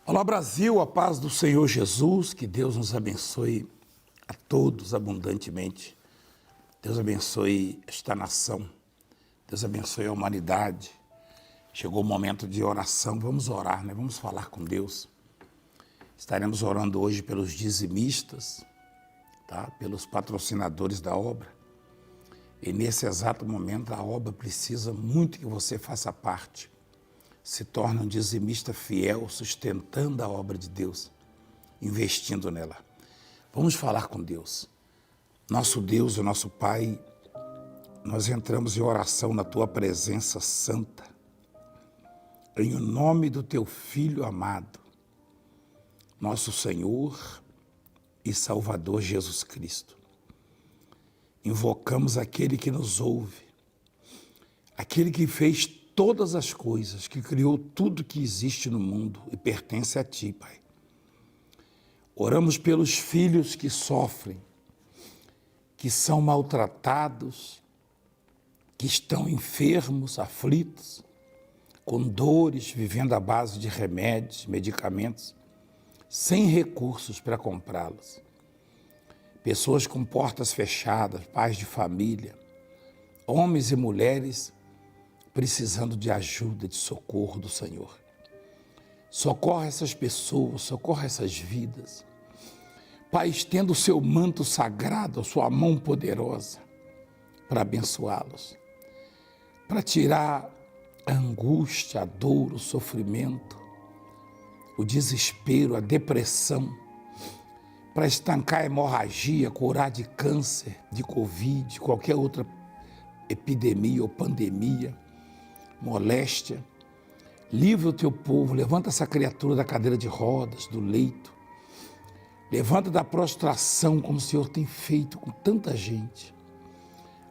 Olá Brasil, a paz do Senhor Jesus, que Deus nos abençoe a todos abundantemente. Deus abençoe esta nação, Deus abençoe a humanidade. Chegou o momento de oração, vamos orar, né? Vamos falar com Deus. Estaremos orando hoje pelos dizimistas, tá? Pelos patrocinadores da obra. E nesse exato momento a obra precisa muito que você faça parte. Se torne um dizimista fiel, sustentando a obra de Deus, investindo nela. Vamos falar com Deus. Nosso Deus e nosso Pai, nós entramos em oração na Tua presença santa, em o nome do Teu Filho amado, nosso Senhor e Salvador Jesus Cristo. Invocamos aquele que nos ouve, aquele que fez todas as coisas, que criou tudo que existe no mundo e pertence a Ti, Pai. Oramos pelos filhos que sofrem, que são maltratados, que estão enfermos, aflitos, com dores, vivendo à base de remédios, medicamentos, sem recursos para comprá-los. Pessoas com portas fechadas, pais de família, homens e mulheres precisando de ajuda, de socorro do Senhor. Socorre essas pessoas, socorre essas vidas. Pai, estenda o seu manto sagrado, a sua mão poderosa, para abençoá-los, para tirar a angústia, a dor, o sofrimento, o desespero, a depressão, para estancar a hemorragia, curar de câncer, de Covid, qualquer outra epidemia ou pandemia, moléstia. Livra o teu povo, levanta essa criatura da cadeira de rodas, do leito, levanta da prostração, como o Senhor tem feito com tanta gente.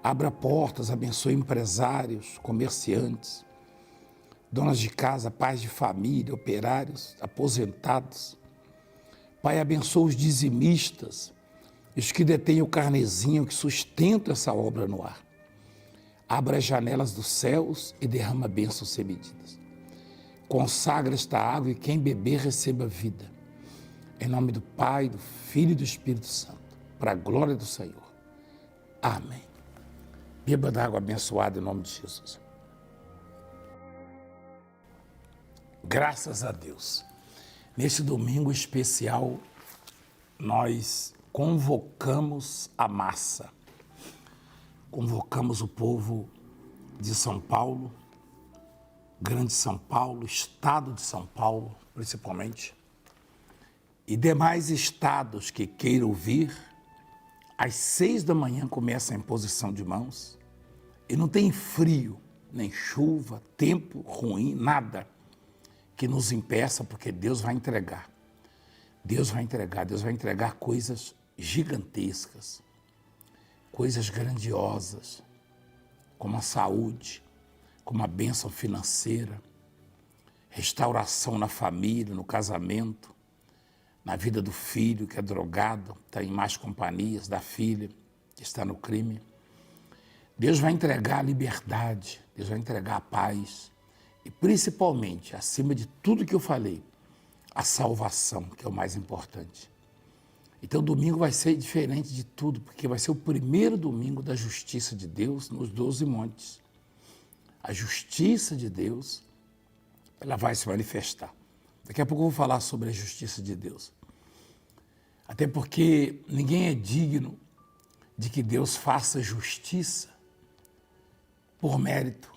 Abra portas, abençoe empresários, comerciantes, donas de casa, pais de família, operários, aposentados. Pai, abençoa os dizimistas, os que detêm o carnezinho, que sustentam essa obra no ar. Abra as janelas dos céus e derrama bênçãos sem medidas. Consagra esta água e quem beber receba vida. Em nome do Pai, do Filho e do Espírito Santo, para a glória do Senhor. Amém. Beba da água abençoada em nome de Jesus. Graças a Deus. Neste domingo especial, nós convocamos a massa. Convocamos o povo de São Paulo, Grande São Paulo, Estado de São Paulo, principalmente, e demais estados que queiram vir. Às 6 da manhã começa a imposição de mãos, e não tem frio, nem chuva, tempo ruim, nada que nos impeça, porque Deus vai entregar. Deus vai entregar coisas gigantescas, coisas grandiosas, como a saúde, como a bênção financeira, restauração na família, no casamento, na vida do filho que é drogado, está em más companhias, da filha que está no crime. Deus vai entregar a liberdade, Deus vai entregar a paz e principalmente, acima de tudo que eu falei, a salvação, que é o mais importante. Então, domingo vai ser diferente de tudo, porque vai ser o primeiro domingo da justiça de Deus nos 12 montes. A justiça de Deus, ela vai se manifestar. Daqui a pouco eu vou falar sobre a justiça de Deus. Até porque ninguém é digno de que Deus faça justiça por mérito.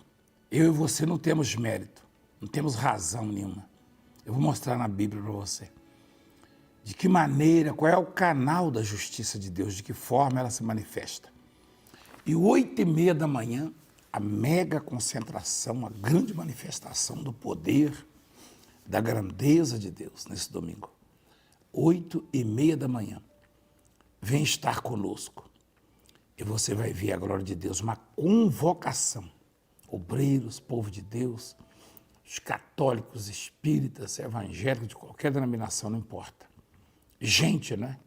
Eu e você não temos mérito, não temos razão nenhuma. Eu vou mostrar na Bíblia para você. De que maneira, qual é o canal da justiça de Deus, de que forma ela se manifesta. E 8h30 da manhã, a mega concentração, a grande manifestação do poder, da grandeza de Deus nesse domingo. 8h30 da manhã, vem estar conosco. E você vai ver a glória de Deus, uma convocação. Obreiros, povo de Deus, os católicos, espíritas, evangélicos, de qualquer denominação, não importa. Gente, né?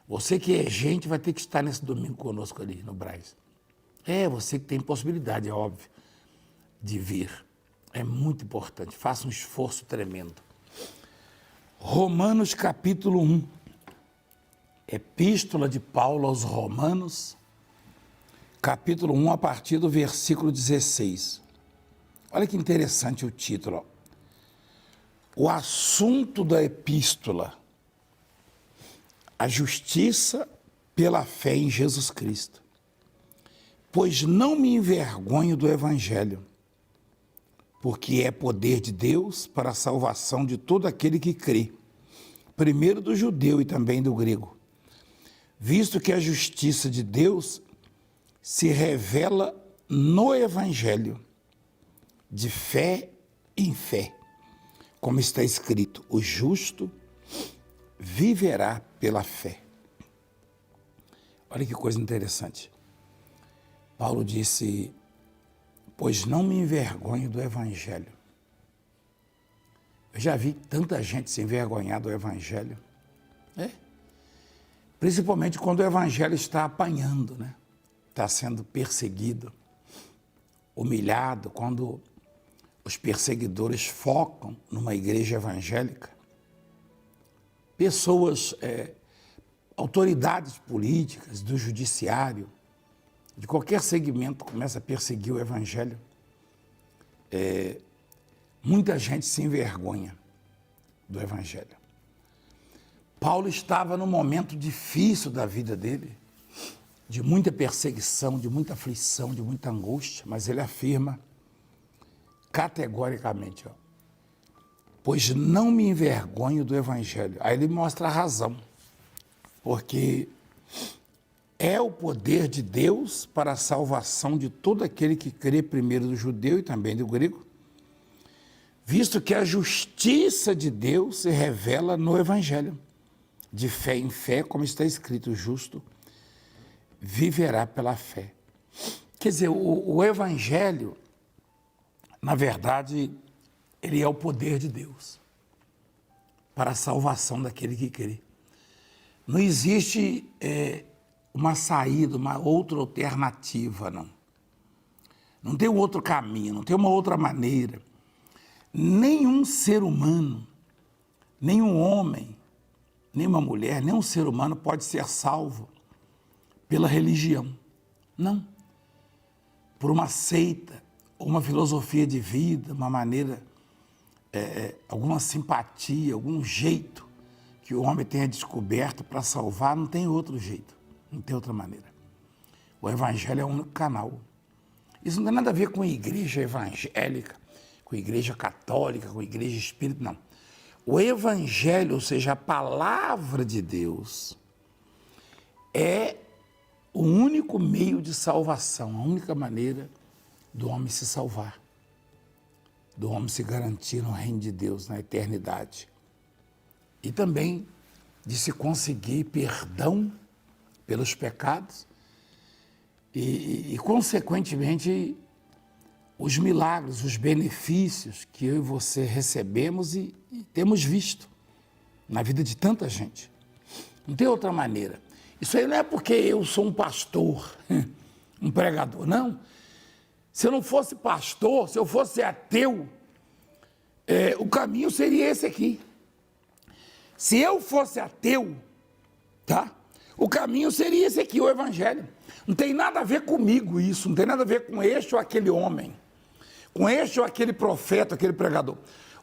Você que é gente vai ter que estar nesse domingo conosco ali no Brás. Você que tem possibilidade, é óbvio, de vir. É muito importante, faça um esforço tremendo. Romanos capítulo 1, Epístola de Paulo aos Romanos, capítulo 1, a partir do versículo 16. Olha que interessante o título. Ó. O assunto da epístola, a justiça pela fé em Jesus Cristo. Pois não me envergonho do Evangelho, porque é poder de Deus para a salvação de todo aquele que crê, primeiro do judeu e também do grego, visto que a justiça de Deus se revela no Evangelho, de fé em fé, como está escrito, o justo viverá pela fé. Olha que coisa interessante. Paulo disse, pois não me envergonho do Evangelho. Eu já vi tanta gente se envergonhar do Evangelho. Principalmente quando o Evangelho está apanhando, né? Está sendo perseguido, humilhado, quando os perseguidores focam numa igreja evangélica. Pessoas, autoridades políticas, do judiciário, de qualquer segmento começa a perseguir o Evangelho. Muita gente se envergonha do Evangelho. Paulo estava num momento difícil da vida dele, de muita perseguição, de muita aflição, de muita angústia, mas ele afirma categoricamente, ó, pois não me envergonho do Evangelho. Aí ele mostra a razão, porque é o poder de Deus para a salvação de todo aquele que crê, primeiro do judeu e também do grego, visto que a justiça de Deus se revela no Evangelho, de fé em fé, como está escrito, o justo viverá pela fé. Quer dizer, o Evangelho, na verdade, ele é o poder de Deus para a salvação daquele que crê. Não existe uma saída, uma outra alternativa, não. Não tem um outro caminho, não tem uma outra maneira. Nenhum ser humano, nenhum homem, nenhuma mulher, nenhum ser humano pode ser salvo pela religião. Não. Por uma seita, uma filosofia de vida, uma maneira, alguma simpatia, algum jeito que o homem tenha descoberto para salvar, não tem outro jeito, não tem outra maneira. O Evangelho é o único canal. Isso não tem nada a ver com igreja evangélica, com igreja católica, com igreja espírita, não. O Evangelho, ou seja, a palavra de Deus, é o único meio de salvação, a única maneira do homem se salvar, do homem se garantir no reino de Deus, na eternidade. E também de se conseguir perdão pelos pecados e consequentemente, os milagres, os benefícios que eu e você recebemos e temos visto na vida de tanta gente. Não tem outra maneira. Isso aí não é porque eu sou um pastor, um pregador, não. Se eu não fosse pastor, se eu fosse ateu, o caminho seria esse aqui. Se eu fosse ateu, tá? O caminho seria esse aqui, o Evangelho. Não tem nada a ver comigo isso, não tem nada a ver com este ou aquele homem, com este ou aquele profeta, aquele pregador.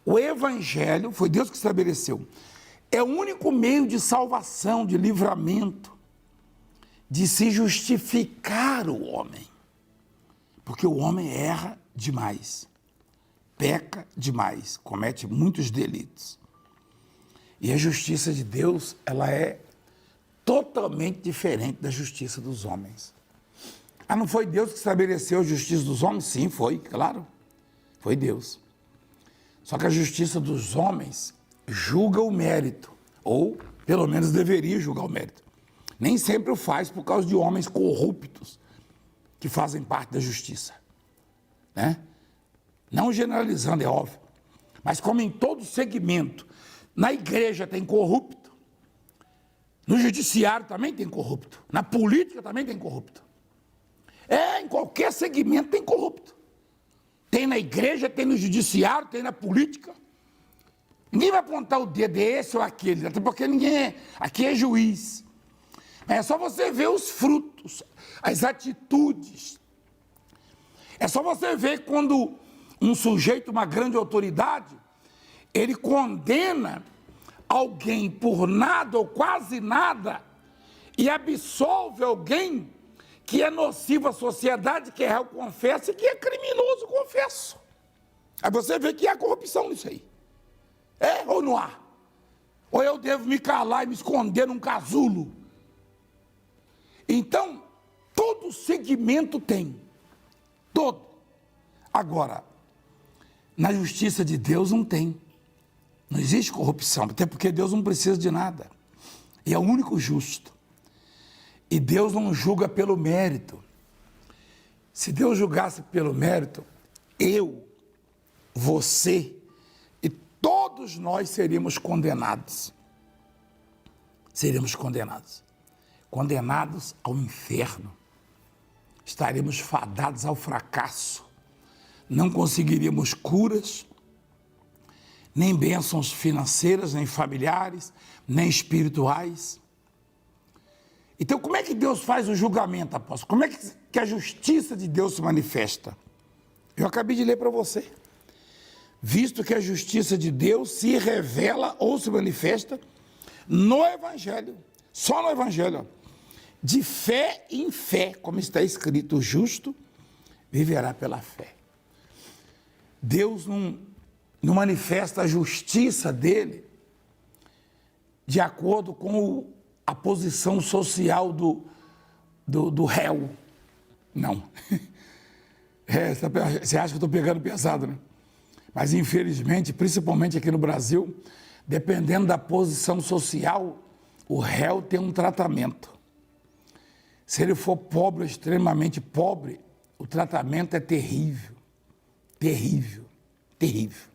O Evangelho, foi Deus que estabeleceu, é o único meio de salvação, de livramento, de se justificar o homem. Porque o homem erra demais, peca demais, comete muitos delitos. E a justiça de Deus, ela é totalmente diferente da justiça dos homens. Ah, não foi Deus que estabeleceu a justiça dos homens? Sim, foi, claro. Foi Deus. Só que a justiça dos homens julga o mérito, ou pelo menos deveria julgar o mérito. Nem sempre o faz por causa de homens corruptos que fazem parte da justiça, né? Não generalizando, é óbvio, mas como em todo segmento, na igreja tem corrupto, no judiciário também tem corrupto, na política também tem corrupto. Em qualquer segmento tem corrupto. Tem na igreja, tem no judiciário, tem na política. Ninguém vai apontar o dedo, é esse ou aquele, até porque aqui é juiz. É só você ver os frutos, as atitudes. É só você ver quando um sujeito, uma grande autoridade, ele condena alguém por nada ou quase nada e absolve alguém que é nocivo à sociedade, que é réu, confesso, e que é criminoso, confesso. Aí você vê que há corrupção nisso aí. É ou não há? Ou eu devo me calar e me esconder num casulo? Então, todo segmento tem. Todo. Agora, na justiça de Deus não tem. Não existe corrupção, até porque Deus não precisa de nada. E é o único justo. E Deus não julga pelo mérito. Se Deus julgasse pelo mérito, eu, você e todos nós seríamos condenados. Seríamos condenados. Condenados ao inferno. Estaremos fadados ao fracasso. Não conseguiríamos curas, nem bênçãos financeiras, nem familiares, nem espirituais. Então, como é que Deus faz o julgamento, apóstolo? Como é que a justiça de Deus se manifesta? Eu acabei de ler para você. Visto que a justiça de Deus se revela ou se manifesta no Evangelho, só no Evangelho, de fé em fé, como está escrito, o justo viverá pela fé. Deus não manifesta a justiça dele de acordo com a posição social do réu. Não. Você acha que eu estou pegando pesado, né? Mas, infelizmente, principalmente aqui no Brasil, dependendo da posição social, o réu tem um tratamento. Se ele for pobre, extremamente pobre, o tratamento é terrível. Terrível. Terrível.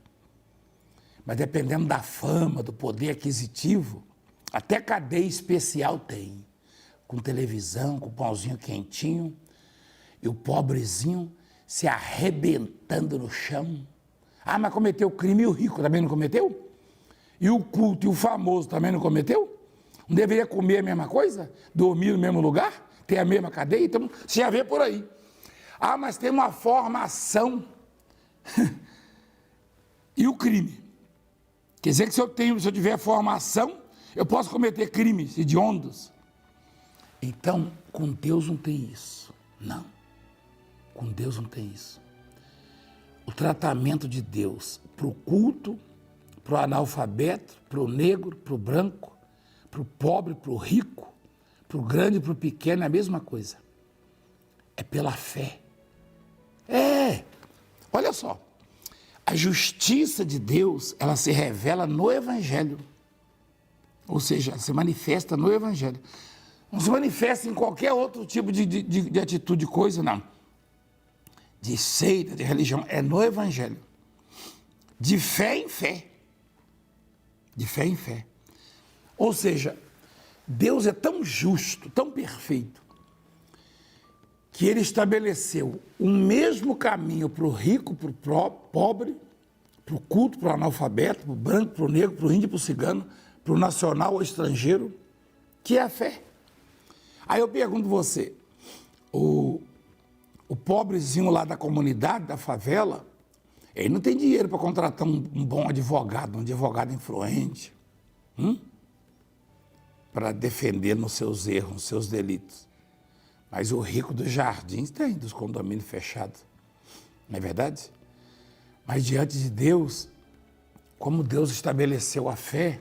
Mas dependendo da fama, do poder aquisitivo, até cadeia especial tem. Com televisão, com pãozinho quentinho, e o pobrezinho se arrebentando no chão. Ah, mas cometeu crime e o rico também não cometeu? E o culto e o famoso também não cometeu? Não deveria comer a mesma coisa? Dormir no mesmo lugar? Ter a mesma cadeia? Então, você já vê por aí. Ah, mas tem uma formação. E o crime? Quer dizer que se eu tiver formação, eu posso cometer crimes hediondos? Então, com Deus não tem isso. Não. Com Deus não tem isso. O tratamento de Deus para o culto, para o analfabeto, para o negro, para o branco, para o pobre, para o rico, para o grande, para o pequeno, é a mesma coisa. É pela fé. Olha só. A justiça de Deus, ela se revela no Evangelho. Ou seja, se manifesta no Evangelho. Não se manifesta em qualquer outro tipo de atitude, de coisa, não. De seita, de religião, é no Evangelho. De fé em fé. De fé em fé. Ou seja, Deus é tão justo, tão perfeito, que ele estabeleceu o mesmo caminho para o rico, para o pobre, para o culto, para o analfabeto, para o branco, para o negro, para o índio, para o cigano, para o nacional ou estrangeiro, que é a fé. Aí eu pergunto você, o pobrezinho lá da comunidade, da favela, ele não tem dinheiro para contratar um bom advogado, um advogado influente, para defender nos seus erros, nos seus delitos. Mas o rico dos jardins tem, dos condomínios fechados. Não é verdade? Mas diante de Deus, como Deus estabeleceu a fé,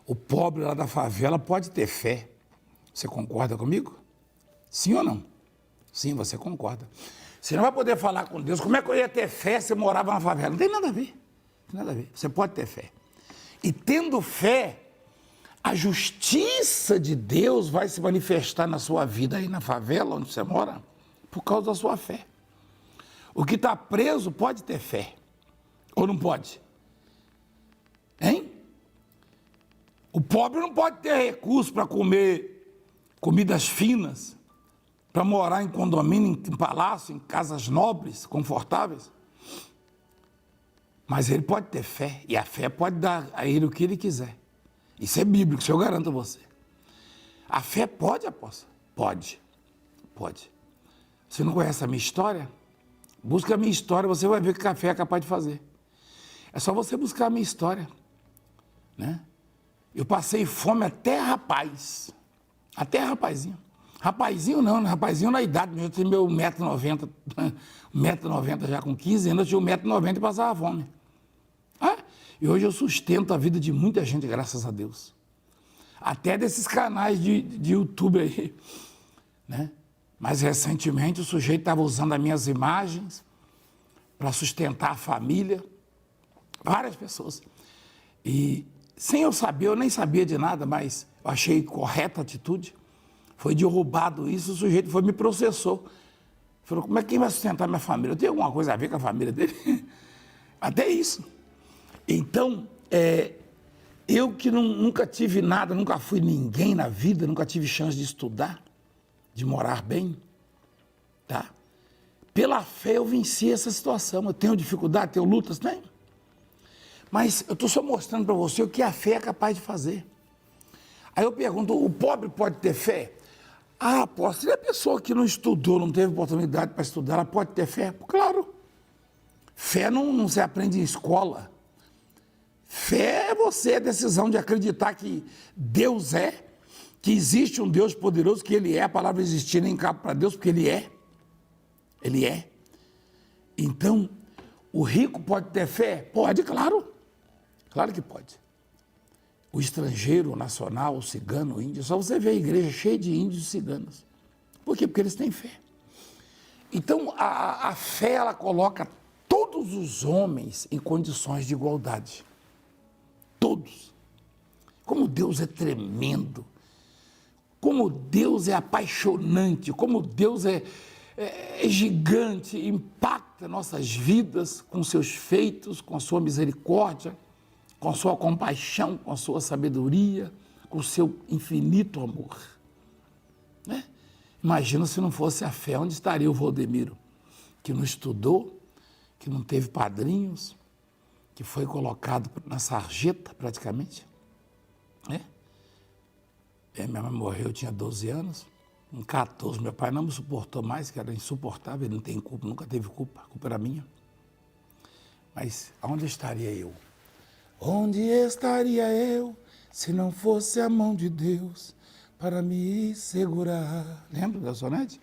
o pobre lá da favela pode ter fé. Você concorda comigo? Sim ou não? Sim, você concorda. Você não vai poder falar com Deus. Como é que eu ia ter fé se eu morava na favela? Não tem nada a ver. Não tem nada a ver. Você pode ter fé. E tendo fé, a justiça de Deus vai se manifestar na sua vida aí na favela onde você mora, por causa da sua fé. O que está preso pode ter fé, ou não pode? Hein? O pobre não pode ter recurso para comer comidas finas, para morar em condomínio, em palácio, em casas nobres, confortáveis. Mas ele pode ter fé, e a fé pode dar a ele o que ele quiser. Isso é bíblico, isso eu garanto a você. A fé pode, apóstolo? Pode. Você não conhece a minha história? Busca a minha história, você vai ver o que a fé é capaz de fazer. É só você buscar a minha história, né? Eu passei fome até rapazinho. Rapazinho não, né? Rapazinho na idade, eu tinha meu 1,90m, 1,90m já com 15 anos, eu tinha 1,90m e passava fome. E hoje eu sustento a vida de muita gente, graças a Deus. Até desses canais de YouTube aí, né? Mas recentemente o sujeito estava usando as minhas imagens para sustentar a família, várias pessoas. E sem eu saber, eu nem sabia de nada, mas eu achei correta a atitude. Foi derrubado isso, o sujeito foi me processou. Falou, como é que quem vai sustentar minha família? Eu tenho alguma coisa a ver com a família dele? Até isso. Então, eu que nunca tive nada, nunca fui ninguém na vida, nunca tive chance de estudar, de morar bem, tá? Pela fé eu venci essa situação. Eu tenho dificuldade, tenho lutas, tenho. Mas eu estou só mostrando para você o que a fé é capaz de fazer. Aí eu pergunto, o pobre pode ter fé? Apóstolo, e a pessoa que não estudou, não teve oportunidade para estudar, ela pode ter fé? Claro. Fé não se aprende em escola. Fé é você, a decisão de acreditar que Deus é, que existe um Deus poderoso, que Ele é, a palavra existir nem cabe para Deus, porque Ele é. Ele é. Então, o rico pode ter fé? Pode, claro. Claro que pode. O estrangeiro, o nacional, o cigano, o índio, só você vê a igreja cheia de índios e ciganos. Por quê? Porque eles têm fé. Então, a fé, ela coloca todos os homens em condições de igualdade. Todos. Como Deus é tremendo. Como Deus é apaixonante. Como Deus é gigante, impacta nossas vidas com seus feitos, com a sua misericórdia, com a sua compaixão, com a sua sabedoria, com o seu infinito amor. Né? Imagina se não fosse a fé, onde estaria o Valdemiro, que não estudou, que não teve padrinhos, que foi colocado na sarjeta praticamente. Né? Minha mãe morreu, eu tinha 12 anos, com 14 meu pai não me suportou mais, que era insuportável, ele não tem culpa, nunca teve culpa, a culpa era minha. Mas onde estaria eu? Onde estaria eu se não fosse a mão de Deus para me segurar? Lembra da Sonete?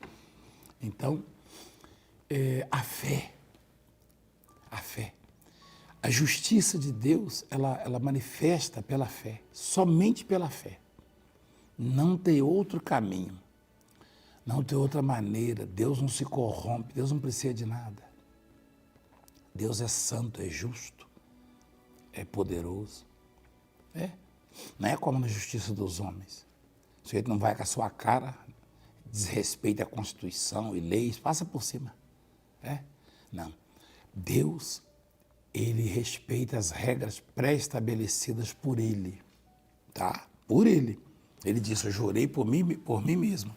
Então, a fé, a justiça de Deus, ela manifesta pela fé, somente pela fé. Não tem outro caminho, não tem outra maneira. Deus não se corrompe, Deus não precisa de nada. Deus é santo, é justo. É poderoso. Não é como na justiça dos homens. O sujeito não vai com a sua cara, desrespeita a Constituição e leis, passa por cima. Não. Deus, Ele respeita as regras pré-estabelecidas por Ele. Tá? Por Ele. Ele disse, eu jurei por mim mesmo.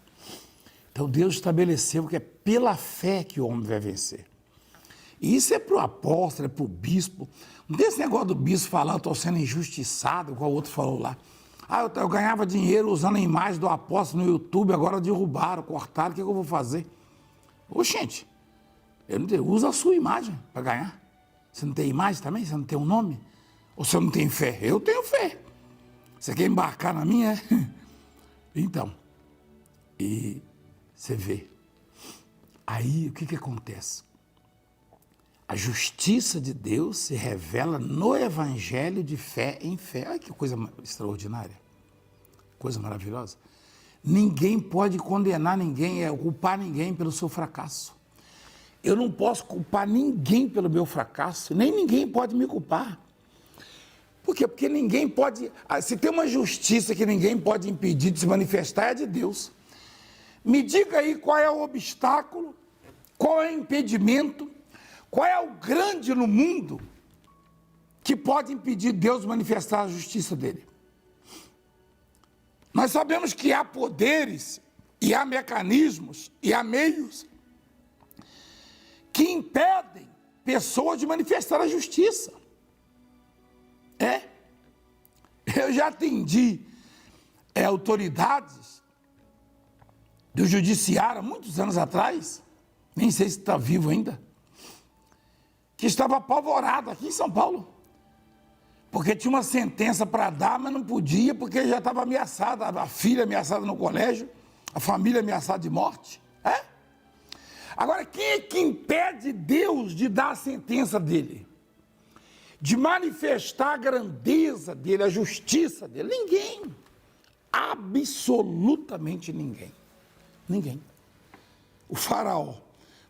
Então Deus estabeleceu que é pela fé que o homem vai vencer. E isso é para o apóstolo, é para o bispo. Não tem esse negócio do bispo falar, eu estou sendo injustiçado, igual o outro falou lá. Eu ganhava dinheiro usando a imagem do apóstolo no YouTube, agora derrubaram, cortaram, o que eu vou fazer? Gente, usa a sua imagem para ganhar. Você não tem imagem também? Você não tem um nome? Ou você não tem fé? Eu tenho fé. Você quer embarcar na minha? Então, e você vê. Aí, o que acontece? A justiça de Deus se revela no evangelho de fé em fé. Olha que coisa extraordinária, coisa maravilhosa. Ninguém pode condenar ninguém, culpar ninguém pelo seu fracasso. Eu não posso culpar ninguém pelo meu fracasso, nem ninguém pode me culpar. Por quê? Porque ninguém pode, se tem uma justiça que ninguém pode impedir de se manifestar, é a de Deus. Me diga aí qual é o obstáculo, qual é o impedimento, qual é o grande no mundo que pode impedir Deus de manifestar a justiça dele? Nós sabemos que há poderes, e há mecanismos, e há meios que impedem pessoas de manifestar a justiça. Eu já atendi autoridades do judiciário há muitos anos atrás, nem sei se está vivo ainda, que estava apavorado aqui em São Paulo, porque tinha uma sentença para dar, mas não podia, porque já estava ameaçada, a filha ameaçada no colégio, a família ameaçada de morte. Agora, quem é que impede Deus de dar a sentença dele? De manifestar a grandeza dele, a justiça dele? Ninguém. Absolutamente ninguém. Ninguém. O faraó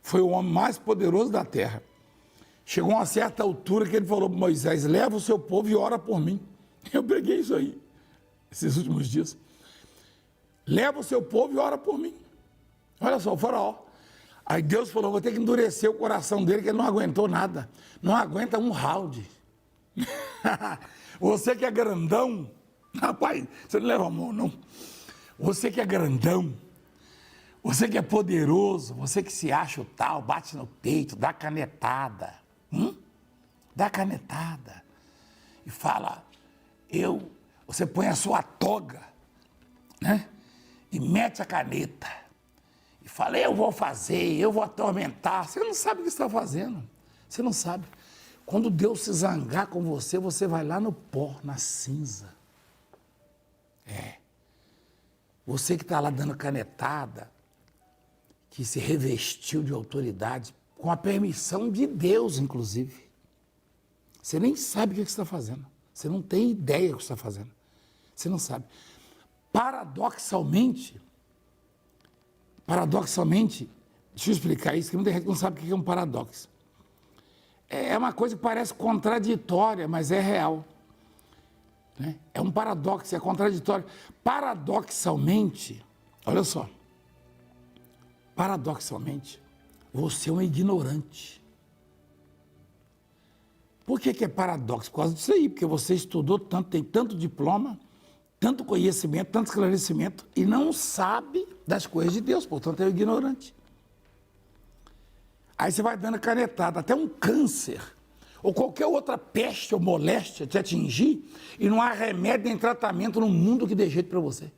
foi o homem mais poderoso da terra. Chegou a uma certa altura que ele falou para Moisés: leva o seu povo e ora por mim. Eu preguei isso aí, esses últimos dias. Leva o seu povo e ora por mim. Olha só, o faraó. Aí Deus falou: vou ter que endurecer o coração dele, que ele não aguentou nada. Não aguenta um round. Você que é grandão, rapaz, você não leva a mão, não. Você que é grandão, você que é poderoso, você que se acha o tal, bate no peito, dá canetada. Dá canetada. E fala, você põe a sua toga, né? E mete a caneta. E fala, eu vou fazer, eu vou atormentar. Você não sabe o que está fazendo. Você não sabe. Quando Deus se zangar com você, você vai lá no pó, na cinza. Você que está lá dando canetada, que se revestiu de autoridade, com a permissão de Deus, inclusive. Você nem sabe o que você está fazendo. Você não tem ideia do que você está fazendo. Você não sabe. Paradoxalmente, deixa eu explicar isso, que muita gente não sabe o que é um paradoxo. É uma coisa que parece contraditória, mas é real. Né? É um paradoxo, é contraditório. Paradoxalmente, olha só, paradoxalmente, você é um ignorante. Por que é paradoxo? Por causa disso aí, porque você estudou tanto, tem tanto diploma, tanto conhecimento, tanto esclarecimento, e não sabe das coisas de Deus, portanto é um ignorante. Aí você vai dando canetada, até um câncer, ou qualquer outra peste ou moléstia te atingir, e não há remédio nem tratamento no mundo que dê jeito para você.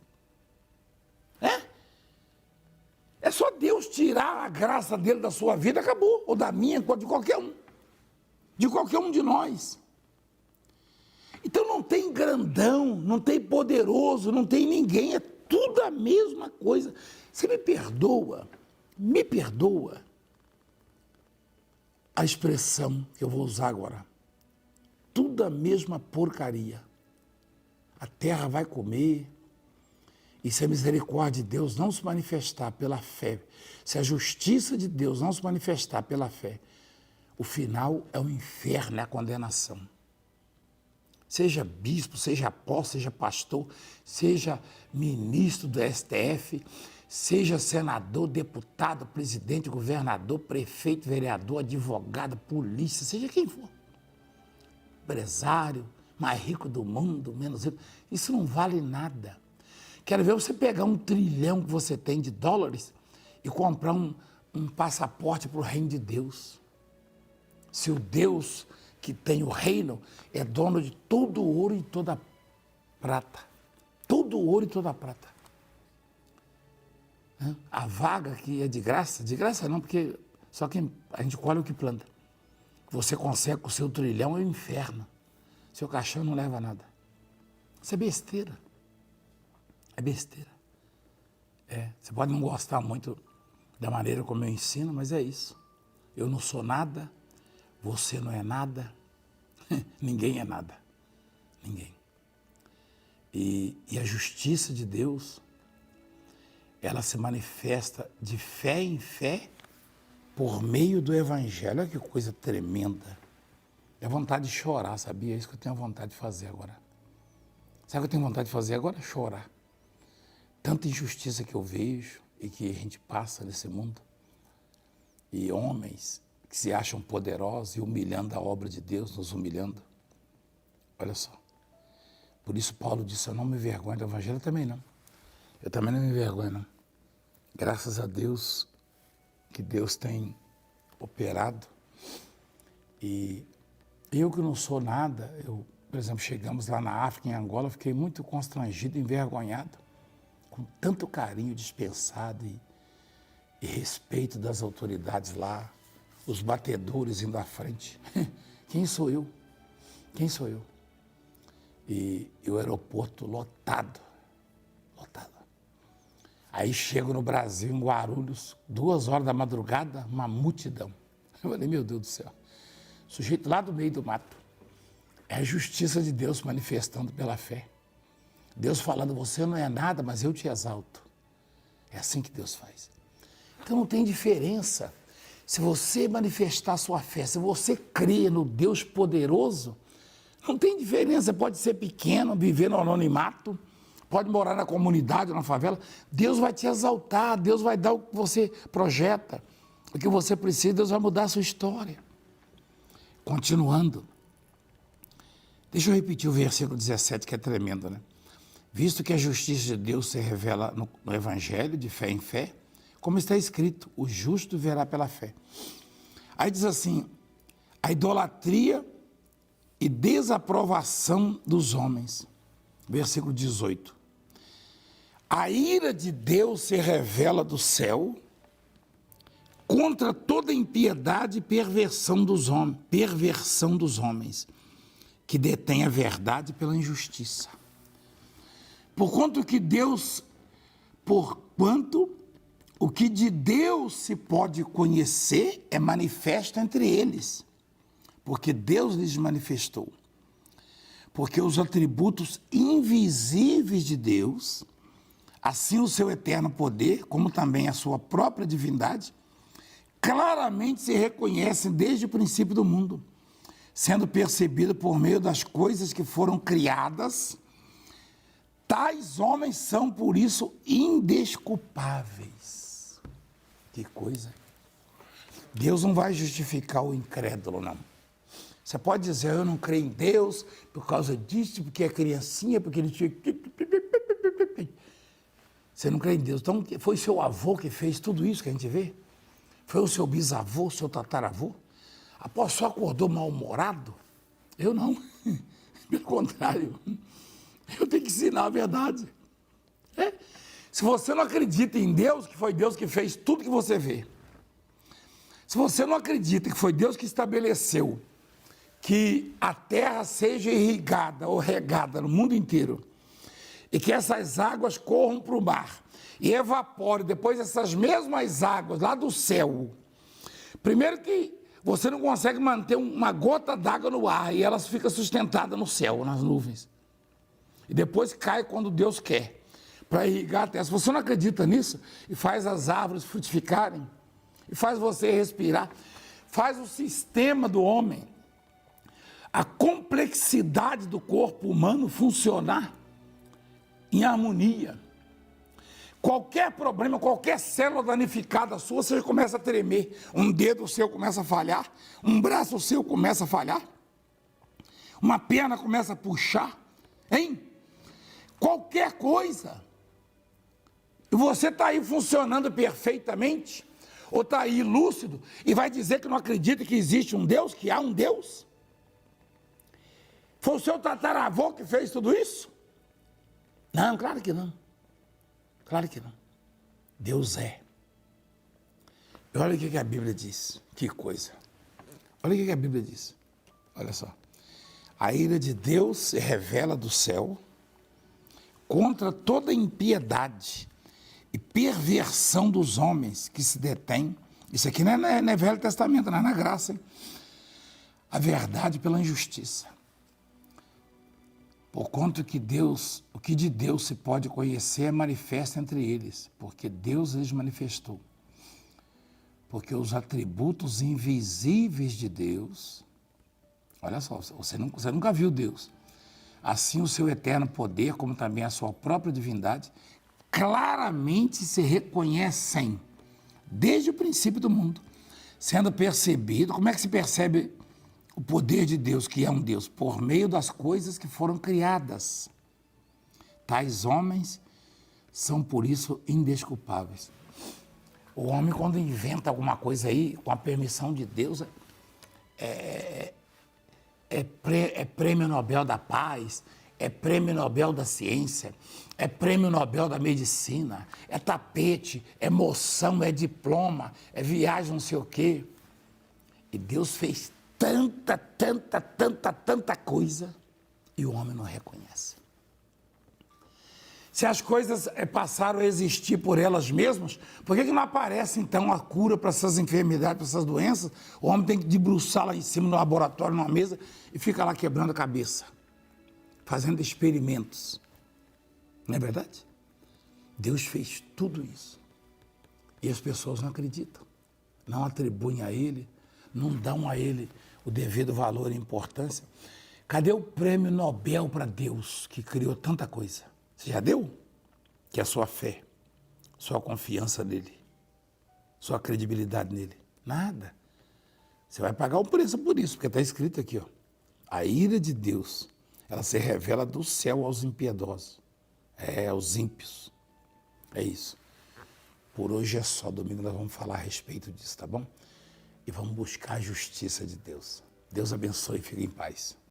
É só Deus tirar a graça dele da sua vida, acabou, ou da minha, de qualquer um. De qualquer um de nós. Então não tem grandão, não tem poderoso, não tem ninguém, é tudo a mesma coisa. Você me perdoa a expressão que eu vou usar agora. Tudo a mesma porcaria. A terra vai comer, e se a misericórdia de Deus não se manifestar pela fé, se a justiça de Deus não se manifestar pela fé, o final é o inferno, é a condenação. Seja bispo, seja apóstolo, seja pastor, seja ministro do STF, seja senador, deputado, presidente, governador, prefeito, vereador, advogado, polícia, seja quem for. Empresário, mais rico do mundo, menos rico, isso não vale nada. Quero ver você pegar $1 trilhão que você tem de dólares e comprar um passaporte para o reino de Deus. Se o Deus que tem o reino é dono de todo o ouro e toda prata. Todo o ouro e toda a prata. A vaga que é de graça não, porque só quem a gente colhe o que planta. Você consegue com o seu trilhão é o inferno. Seu caixão não leva nada. Isso é besteira. É besteira. Você pode não gostar muito da maneira como eu ensino, mas é isso. Eu não sou nada, você não é nada, ninguém é nada. Ninguém. E a justiça de Deus, ela se manifesta de fé em fé por meio do Evangelho. Olha que coisa tremenda. É vontade de chorar, sabia? É isso que eu tenho vontade de fazer agora. Sabe o que eu tenho vontade de fazer agora? Chorar. Tanta injustiça que eu vejo e que a gente passa nesse mundo. E homens que se acham poderosos e humilhando a obra de Deus, nos humilhando. Olha só. Por isso Paulo disse, eu não me envergonho do Evangelho, também não. Eu também não me envergonho, não. Graças a Deus, que Deus tem operado E eu que não sou nada, por exemplo, chegamos lá na África, em Angola, fiquei muito constrangido, envergonhado, com tanto carinho dispensado e respeito das autoridades lá, os batedores indo à frente. Quem sou eu? Quem sou eu? E o aeroporto lotado. Aí chego no Brasil, em Guarulhos, 2 horas da madrugada, uma multidão. Eu falei, meu Deus do céu, sujeito lá do meio do mato. É a justiça de Deus manifestando pela fé. Deus falando, você não é nada, mas eu te exalto. É assim que Deus faz. Então não tem diferença. Se você manifestar sua fé, se você crê no Deus poderoso, não tem diferença. Pode ser pequeno, viver no anonimato, pode morar na comunidade ou na favela. Deus vai te exaltar, Deus vai dar o que você projeta, o que você precisa, Deus vai mudar a sua história. Continuando. Deixa eu repetir o versículo 17, que é tremendo, né? Visto que a justiça de Deus se revela no Evangelho, de fé em fé, como está escrito, o justo verá pela fé. Aí diz assim, a idolatria e desaprovação dos homens. Versículo 18. A ira de Deus se revela do céu contra toda impiedade e perversão dos homens, que detém a verdade pela injustiça. Porquanto o que de Deus se pode conhecer é manifesto entre eles, porque Deus lhes manifestou. Porque os atributos invisíveis de Deus, assim o seu eterno poder, como também a sua própria divindade, claramente se reconhecem desde o princípio do mundo, sendo percebido por meio das coisas que foram criadas. Tais homens são, por isso, indesculpáveis. Que coisa. Deus não vai justificar o incrédulo, não. Você pode dizer, eu não creio em Deus por causa disso, porque é criancinha, porque ele tinha... Você não crê em Deus. Então, foi seu avô que fez tudo isso que a gente vê? Foi o seu bisavô, seu tataravô? Após só acordou mal-humorado? Eu não. Pelo contrário. Eu tenho que ensinar a verdade. Se você não acredita em Deus, que foi Deus que fez tudo que você vê. Se você não acredita que foi Deus que estabeleceu que a terra seja irrigada ou regada no mundo inteiro e que essas águas corram para o mar e evaporem depois essas mesmas águas lá do céu. Primeiro que você não consegue manter uma gota d'água no ar e ela fica sustentada no céu, nas nuvens. E depois cai quando Deus quer, para irrigar a terra. Se você não acredita nisso, e faz as árvores frutificarem, e faz você respirar, faz o sistema do homem, a complexidade do corpo humano funcionar em harmonia. Qualquer problema, qualquer célula danificada sua, você começa a tremer. Um dedo seu começa a falhar, um braço seu começa a falhar, uma perna começa a puxar, hein? Qualquer coisa. E você está aí funcionando perfeitamente, ou está aí lúcido, e vai dizer que não acredita que existe um Deus, que há um Deus? Foi o seu tataravô que fez tudo isso? Não, claro que não. Claro que não. Deus é. E olha o que a Bíblia diz. Que coisa. Olha o que a Bíblia diz. Olha só. A ira de Deus se revela do céu contra toda impiedade e perversão dos homens que se detêm. Isso aqui não é Velho Testamento, não é na graça, hein? A verdade pela injustiça. Por conta que o que de Deus se pode conhecer é manifesto entre eles, porque Deus lhes manifestou. Porque os atributos invisíveis de Deus, olha só, você nunca viu Deus. Assim o seu eterno poder, como também a sua própria divindade, claramente se reconhecem desde o princípio do mundo, sendo percebido. Como é que se percebe o poder de Deus, que é um Deus? Por meio das coisas que foram criadas. Tais homens são, por isso, indesculpáveis. O homem, quando inventa alguma coisa aí, com a permissão de Deus, é prêmio Nobel da Paz, é prêmio Nobel da Ciência, é prêmio Nobel da Medicina, é tapete, é moção, é diploma, é viagem não sei o quê. E Deus fez tanta coisa e o homem não reconhece. Se as coisas passaram a existir por elas mesmas, por que não aparece então a cura para essas enfermidades, para essas doenças? O homem tem que debruçar lá em cima no laboratório, numa mesa, e fica lá quebrando a cabeça, fazendo experimentos. Não é verdade? Deus fez tudo isso. E as pessoas não acreditam, não atribuem a Ele, não dão a Ele o devido valor e importância. Cadê o prêmio Nobel para Deus, que criou tanta coisa? Você já deu? Que é a sua fé, sua confiança nele, sua credibilidade nele. Nada. Você vai pagar um preço por isso, porque está escrito aqui, ó. A ira de Deus, ela se revela do céu aos impiedosos. Aos ímpios. É isso. Por hoje é só. Domingo nós vamos falar a respeito disso, tá bom? E vamos buscar a justiça de Deus. Deus abençoe e fique em paz.